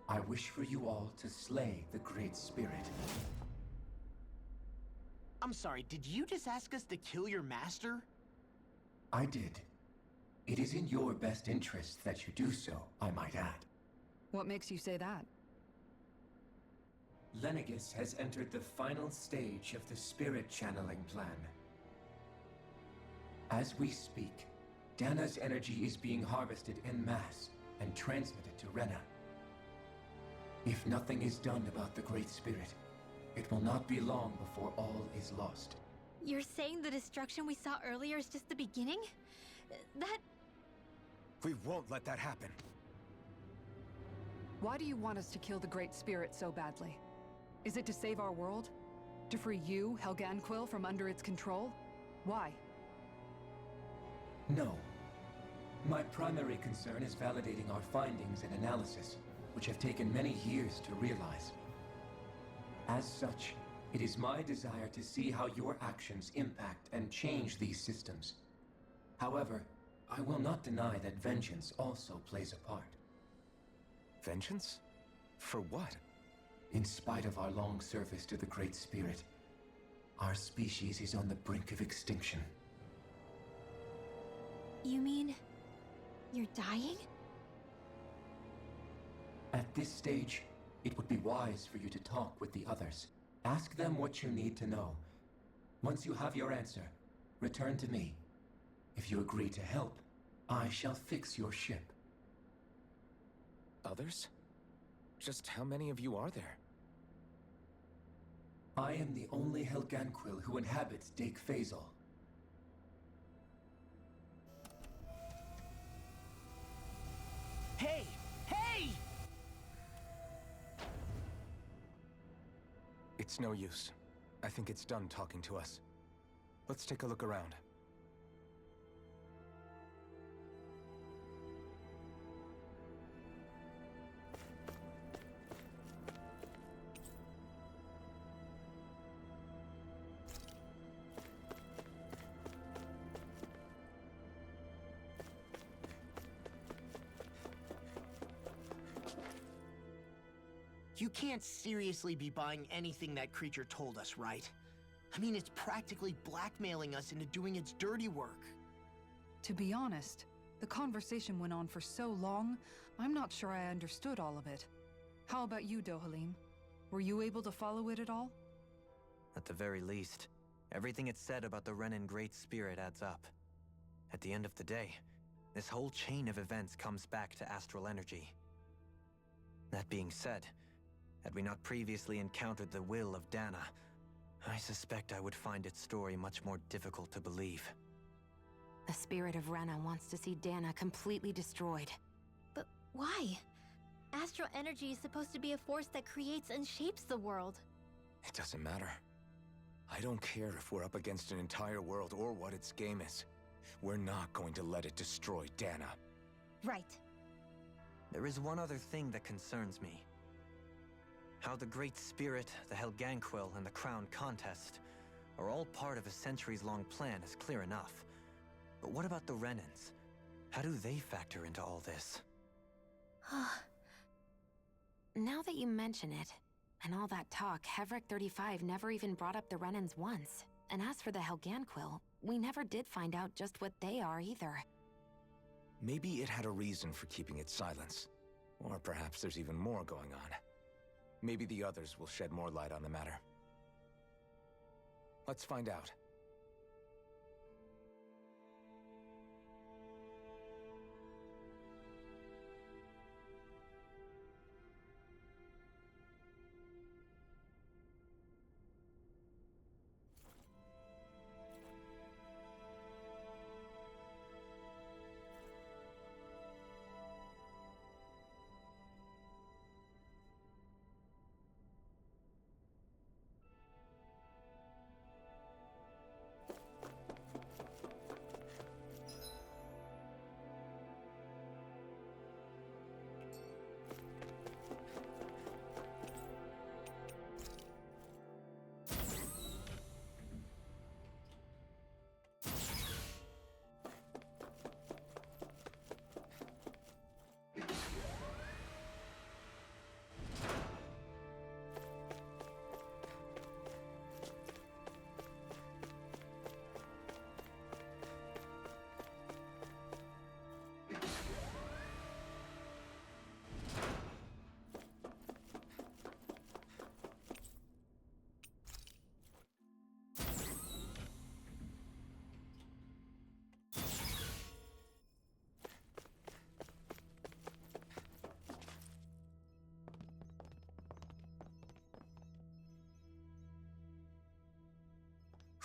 Speaker 13: I wish for you all to slay the Great Spirit.
Speaker 4: I'm sorry, did you just ask us to kill your master?
Speaker 13: I did. It is in your best interest that you do so, I might add.
Speaker 1: What makes you say that?
Speaker 13: Lenegis has entered the final stage of the spirit channeling plan. As we speak, Dana's energy is being harvested en masse and transmitted to Rena. If nothing is done about the Great Spirit, it will not be long before all is lost.
Speaker 3: You're saying the destruction we saw earlier is just the beginning? That...
Speaker 6: We won't let that happen.
Speaker 1: Why do you want us to kill the Great Spirit so badly? Is it to save our world? To free you, Helganquil, from under its control? Why?
Speaker 13: No. My primary concern is validating our findings and analysis, which have taken many years to realize. As such, it is my desire to see how your actions impact and change these systems. However, I will not deny that vengeance also plays a part.
Speaker 6: Vengeance? For what?
Speaker 13: In spite of our long service to the Great Spirit, our species is on the brink of extinction.
Speaker 3: You mean... you're dying?
Speaker 13: At this stage, it would be wise for you to talk with the others. Ask them what you need to know. Once you have your answer, return to me. If you agree to help, I shall fix your ship.
Speaker 6: Others? Just how many of you are there?
Speaker 13: I am the only Helganquil who inhabits Dake Phasal.
Speaker 4: Hey! Hey!
Speaker 6: It's no use. I think it's done talking to us. Let's take a look around.
Speaker 4: You can't seriously be buying anything that creature told us, right? I mean, it's practically blackmailing us into doing its dirty work.
Speaker 1: To be honest, the conversation went on for so long, I'm not sure I understood all of it. How about you, Dohalim? Were you able to follow it at all?
Speaker 8: At the very least, everything it said about the Renan Great Spirit adds up. At the end of the day, this whole chain of events comes back to astral energy. That being said, had we not previously encountered the will of Dahna, I suspect I would find its story much more difficult to believe.
Speaker 7: The spirit of Rena wants to see Dahna completely destroyed.
Speaker 3: But why? Astral energy is supposed to be a force that creates and shapes the world.
Speaker 6: It doesn't matter. I don't care if we're up against an entire world or what its game is. We're not going to let it destroy Dahna.
Speaker 3: Right.
Speaker 8: There is one other thing that concerns me. How the Great Spirit, the Helganquil, and the Crown Contest are all part of a centuries-long plan is clear enough. But what about the Renans? How do they factor into all this?
Speaker 7: Now that you mention it, and all that talk, Hevric 35 never even brought up the Renans once. And as for the Helganquil, we never did find out just what they are either.
Speaker 6: Maybe it had a reason for keeping its silence. Or perhaps there's even more going on. Maybe the others will shed more light on the matter. Let's find out.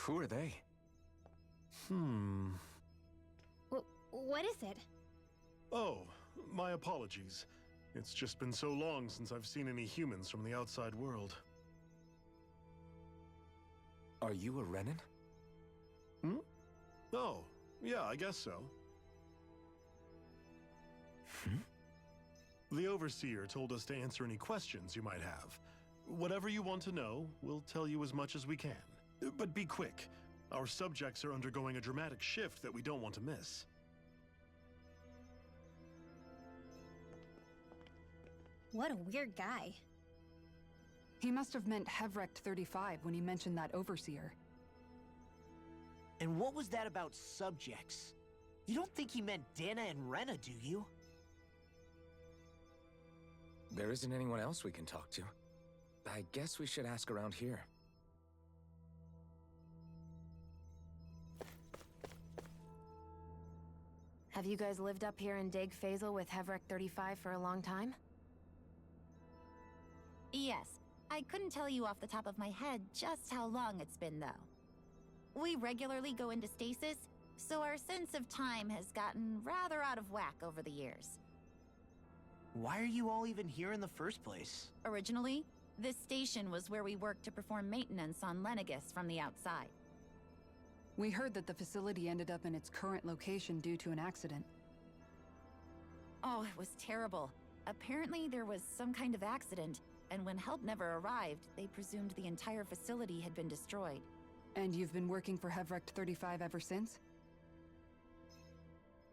Speaker 6: Who are they?
Speaker 3: What is it?
Speaker 14: Oh, my apologies. It's just been so long since I've seen any humans from the outside world.
Speaker 6: Are you a Renan?
Speaker 14: Oh, yeah, I guess so. The Overseer told us to answer any questions you might have. Whatever you want to know, we'll tell you as much as we can. But be quick. Our subjects are undergoing a dramatic shift that we don't want to miss.
Speaker 3: What a weird guy.
Speaker 1: He must have meant Hevrecht 35 when he mentioned that overseer.
Speaker 4: And what was that about subjects? You don't think he meant Dahna and Rena, do you?
Speaker 6: There isn't anyone else we can talk to. I guess we should ask around here.
Speaker 7: Have you guys lived up here in Deg Faisal with Hevrecht 35 for a long time?
Speaker 9: Yes. I couldn't tell you off the top of my head just how long it's been, though. We regularly go into stasis, so our sense of time has gotten rather out of whack over the years.
Speaker 4: Why are you all even here in the first place?
Speaker 9: Originally, this station was where we worked to perform maintenance on Lenegis from the outside.
Speaker 1: We heard that the facility ended up in its current location due to an accident.
Speaker 9: Oh, it was terrible. Apparently there was some kind of accident, and when help never arrived, they presumed the entire facility had been destroyed.
Speaker 1: And you've been working for Hevrecht 35 ever since?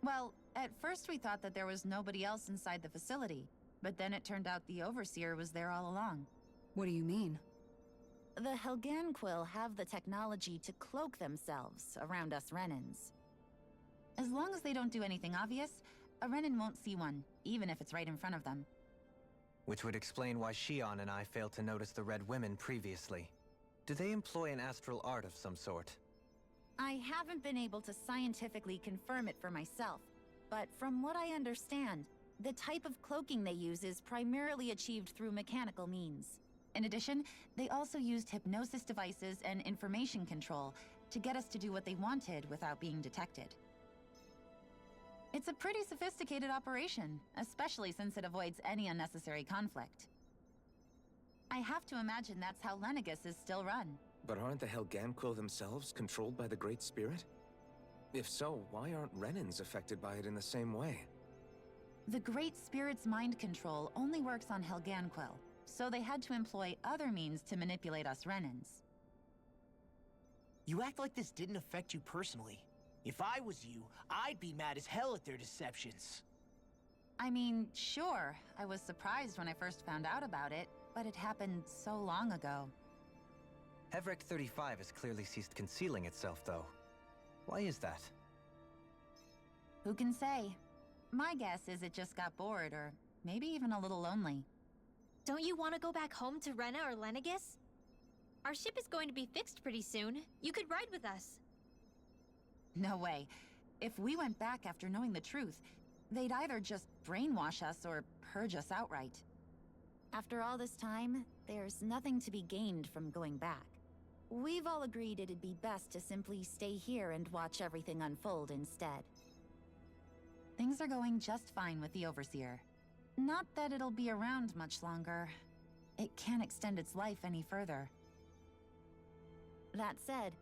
Speaker 9: Well, at first we thought that there was nobody else inside the facility, but then it turned out the Overseer was there all along.
Speaker 1: What do you mean?
Speaker 9: The Helganquil have the technology to cloak themselves around us Renans. As long as they don't do anything obvious, a Renan won't see one, even if it's right in front of them.
Speaker 8: Which would explain why Shion and I failed to notice the Red Women previously. Do they employ an astral art of some sort?
Speaker 9: I haven't been able to scientifically confirm it for myself, but from what I understand, the type of cloaking they use is primarily achieved through mechanical means. In addition, they also used hypnosis devices and information control to get us to do what they wanted without being detected. It's a pretty sophisticated operation, especially since it avoids any unnecessary conflict. I have to imagine that's how Lenegis is still run.
Speaker 6: But aren't the Helganquil themselves controlled by the Great Spirit? If so, why aren't Renans affected by it in the same way?
Speaker 9: The Great Spirit's mind control only works on Helganquil, so they had to employ other means to manipulate us Renans.
Speaker 4: You act like this didn't affect you personally. If I was you, I'd be mad as hell at their deceptions.
Speaker 9: I mean, sure, I was surprised when I first found out about it, but it happened so long ago.
Speaker 8: Hevrecht 35 has clearly ceased concealing itself, though. Why is that?
Speaker 9: Who can say? My guess is it just got bored, or maybe even a little lonely.
Speaker 3: Don't you want to go back home to Rena or Lenegis? Our ship is going to be fixed pretty soon. You could ride with us.
Speaker 9: No way. If we went back after knowing the truth, they'd either just brainwash us or purge us outright. After all this time, there's nothing to be gained from going back. We've all agreed it'd be best to simply stay here and watch everything unfold instead. Things are going just fine with the Overseer. Not that it'll be around much longer. It can't extend its life any further. That said,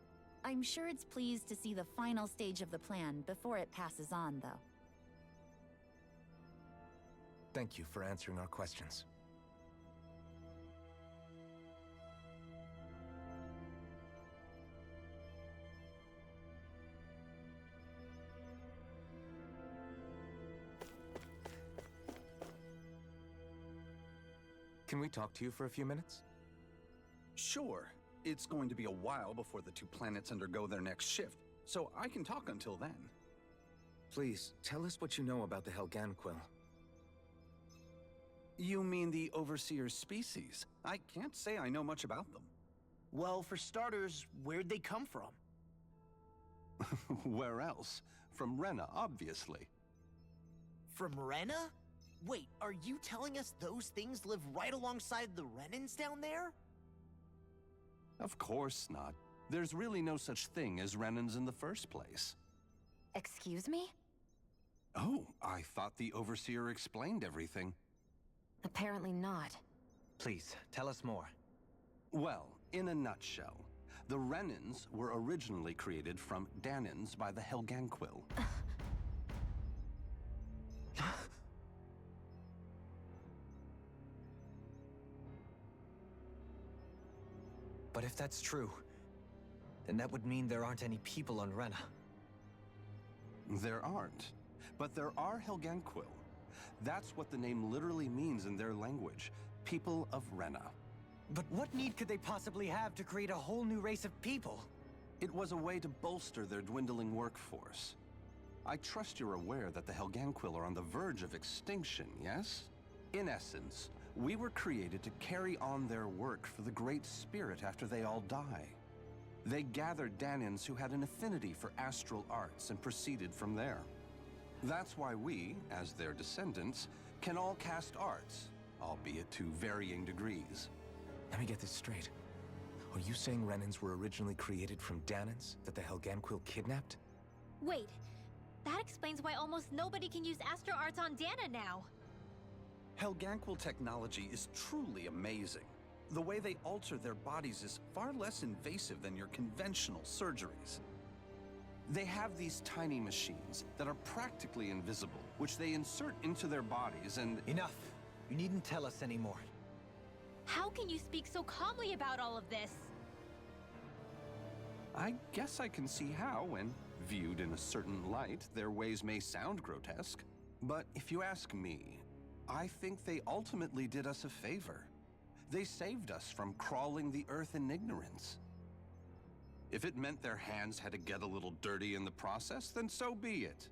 Speaker 9: I'm sure it's pleased to see the final stage of the plan before it passes on, though.
Speaker 6: Thank you for answering our questions. Can we talk to you for a few minutes?
Speaker 15: Sure. It's going to be a while before the two planets undergo their next shift, so I can talk until then.
Speaker 6: Please, tell us what you know about the Helganquil.
Speaker 15: You mean the Overseer's species? I can't say I know much about them.
Speaker 4: Well, for starters, where'd they come from?
Speaker 15: Where else? From Rena, obviously.
Speaker 4: From Rena? Wait, are you telling us those things live right alongside the Renans down there?
Speaker 15: Of course not. There's really no such thing as Renans in the first place.
Speaker 7: Excuse me?
Speaker 15: Oh, I thought the Overseer explained everything.
Speaker 7: Apparently not.
Speaker 8: Please, tell us more.
Speaker 15: Well, in a nutshell, the Renans were originally created from Dahnans by the Helganquil.
Speaker 8: But if that's true, then that would mean there aren't any people on Rena.
Speaker 15: There aren't. But there are Helganquil. That's what the name literally means in their language. People of Rena.
Speaker 8: But what need could they possibly have to create a whole new race of people?
Speaker 15: It was a way to bolster their dwindling workforce. I trust you're aware that the Helganquil are on the verge of extinction, yes? In essence, we were created to carry on their work for the Great Spirit after they all die. They gathered Dahnans who had an affinity for astral arts and proceeded from there. That's why we, as their descendants, can all cast arts, albeit to varying degrees.
Speaker 6: Let me get this straight. Are you saying Renans were originally created from Dahnans that the Helganquil kidnapped?
Speaker 3: Wait, that explains why almost nobody can use astral arts on Dahna now.
Speaker 16: Helganquil technology is truly amazing. The way they alter their bodies is far less invasive than your conventional surgeries.
Speaker 15: They have these tiny machines that are practically invisible, which they insert into their bodies and...
Speaker 8: Enough! You needn't tell us anymore.
Speaker 3: How can you speak so calmly about all of this?
Speaker 15: I guess I can see how, when viewed in a certain light, their ways may sound grotesque. But if you ask me, I think they ultimately did us a favor. They saved us from crawling the earth in ignorance. If it meant their hands had to get a little dirty in the process, then so be it.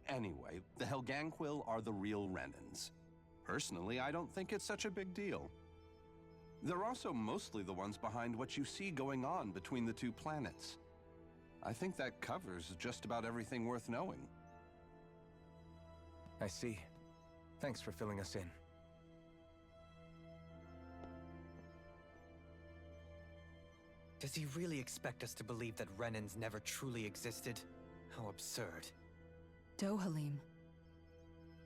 Speaker 15: Anyway, the Helganquil are the real Renans. Personally, I don't think it's such a big deal. They're also mostly the ones behind what you see going on between the two planets. I think that covers just about everything worth knowing.
Speaker 6: I see. Thanks for filling us in.
Speaker 8: Does he really expect us to believe that Renans never truly existed? How absurd.
Speaker 1: Dohalim.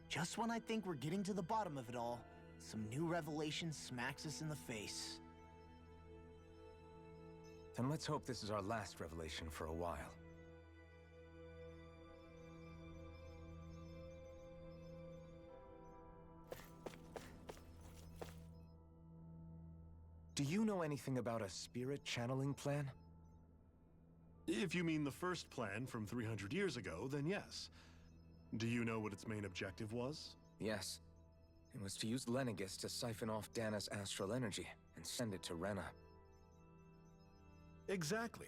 Speaker 4: Just when I think we're getting to the bottom of it all, some new revelation smacks us in the face.
Speaker 6: Then let's hope this is our last revelation for a while. Do you know anything about a spirit channeling plan?
Speaker 14: If you mean the first plan from 300 years ago, then yes. Do you know what its main objective was?
Speaker 6: Yes. It was to use Lenegis to siphon off Dahna's astral energy and send it to Rena.
Speaker 14: Exactly.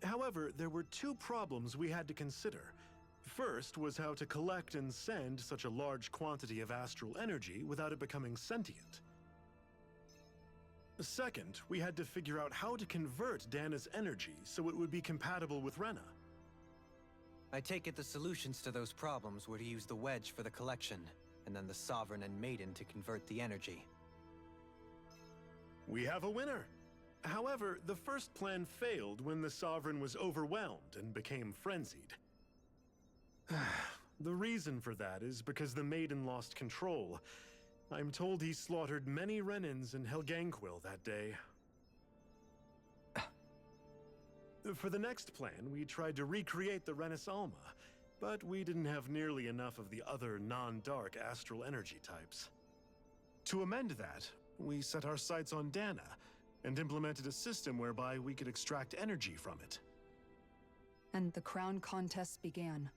Speaker 14: However, there were two problems we had to consider. First was how to collect and send such a large quantity of astral energy without it becoming sentient. Second, we had to figure out how to convert Dahna's energy so it would be compatible with Rena.
Speaker 8: I take it the solutions to those problems were to use the wedge for the collection, and then the Sovereign and Maiden to convert the energy.
Speaker 14: We have a winner! However, the first plan failed when the Sovereign was overwhelmed and became frenzied. The reason for that is because the Maiden lost control. I'm told he slaughtered many Renans and Helganquil that day. For the next plan, we tried to recreate the Renis Alma, but we didn't have nearly enough of the other non-dark astral energy types. To amend that, we set our sights on Dahna, and implemented a system whereby we could extract energy from it.
Speaker 1: And the crown contests began.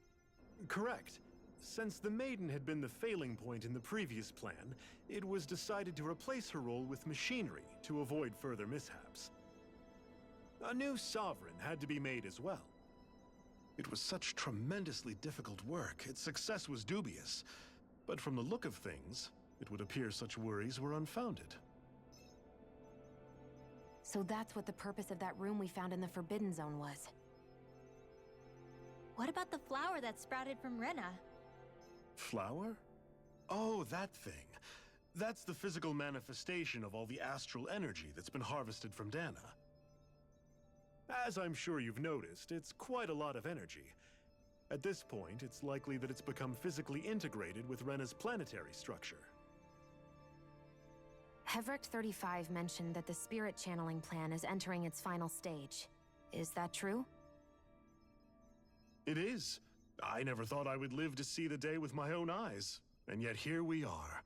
Speaker 14: Correct. Since the Maiden had been the failing point in the previous plan, it was decided to replace her role with machinery to avoid further mishaps. A new Sovereign had to be made as well. It was such tremendously difficult work, its success was dubious. But from the look of things, it would appear such worries were unfounded.
Speaker 7: So that's what the purpose of that room we found in the Forbidden Zone was.
Speaker 3: What about the flower that sprouted from Rena?
Speaker 14: Flower? Oh, that thing. That's the physical manifestation of all the astral energy that's been harvested from Dahna. As I'm sure you've noticed, it's quite a lot of energy. At this point, it's likely that it's become physically integrated with Rena's planetary structure.
Speaker 7: Hevrecht 35 mentioned that the spirit channeling plan is entering its final stage. Is that true?
Speaker 14: It is. I never thought I would live to see the day with my own eyes, and yet here we are.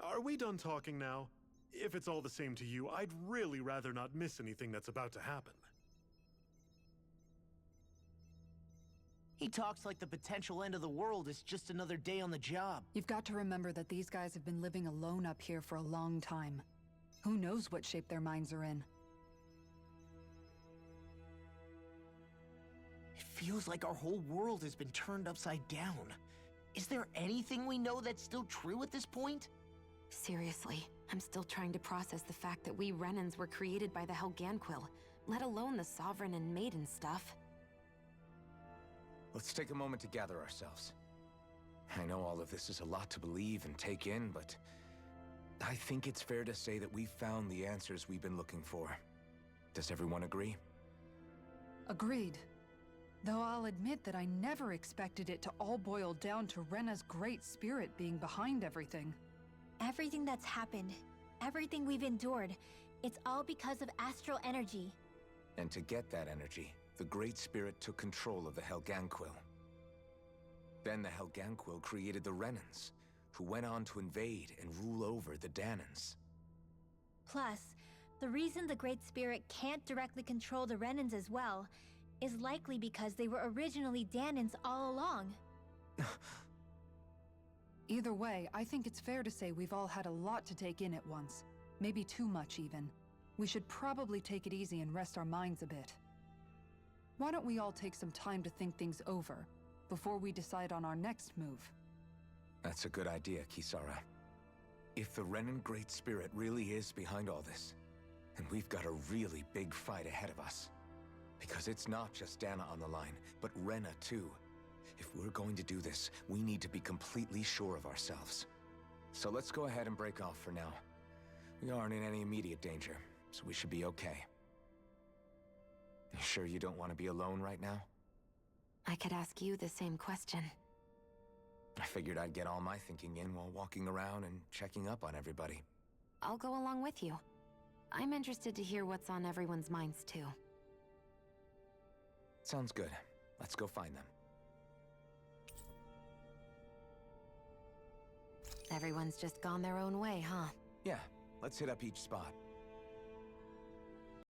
Speaker 14: Are we done talking now? If it's all the same to you, I'd really rather not miss anything that's about to happen.
Speaker 4: He talks like the potential end of the world is just another day on the job.
Speaker 1: You've got to remember that these guys have been living alone up here for a long time. Who knows what shape their minds are in?
Speaker 4: It feels like our whole world has been turned upside down. Is there anything we know that's still true at this point?
Speaker 7: Seriously, I'm still trying to process the fact that we Renans were created by the Helganquil, let alone the Sovereign and Maiden stuff.
Speaker 6: Let's take a moment to gather ourselves. I know all of this is a lot to believe and take in, but I think it's fair to say that we've found the answers we've been looking for. Does everyone agree?
Speaker 1: Agreed. Though I'll admit that I never expected it to all boil down to Rena's great spirit being behind everything.
Speaker 3: Everything that's happened, everything we've endured, it's all because of astral energy.
Speaker 6: And to get that energy, the Great Spirit took control of the Helganquil. Then the Helganquil created the Renans, who went on to invade and rule over the Dahnans.
Speaker 3: Plus, the reason the Great Spirit can't directly control the Renans as well is likely because they were originally Dahnans all along.
Speaker 1: Either way, I think it's fair to say we've all had a lot to take in at once. Maybe too much, even. We should probably take it easy and rest our minds a bit. Why don't we all take some time to think things over, before we decide on our next move?
Speaker 6: That's a good idea, Kisara. If the Renan Great Spirit really is behind all this, then we've got a really big fight ahead of us. Because it's not just Dahna on the line, but Rena too. If we're going to do this, we need to be completely sure of ourselves. So let's go ahead and break off for now. We aren't in any immediate danger, so we should be okay. You sure you don't want to be alone right now?
Speaker 7: I could ask you the same question.
Speaker 6: I figured I'd get all my thinking in while walking around and checking up on everybody.
Speaker 7: I'll go along with you. I'm interested to hear what's on everyone's minds too.
Speaker 6: Sounds good. Let's go find them.
Speaker 7: Everyone's just gone their own way, huh?
Speaker 6: Yeah, let's hit up each spot.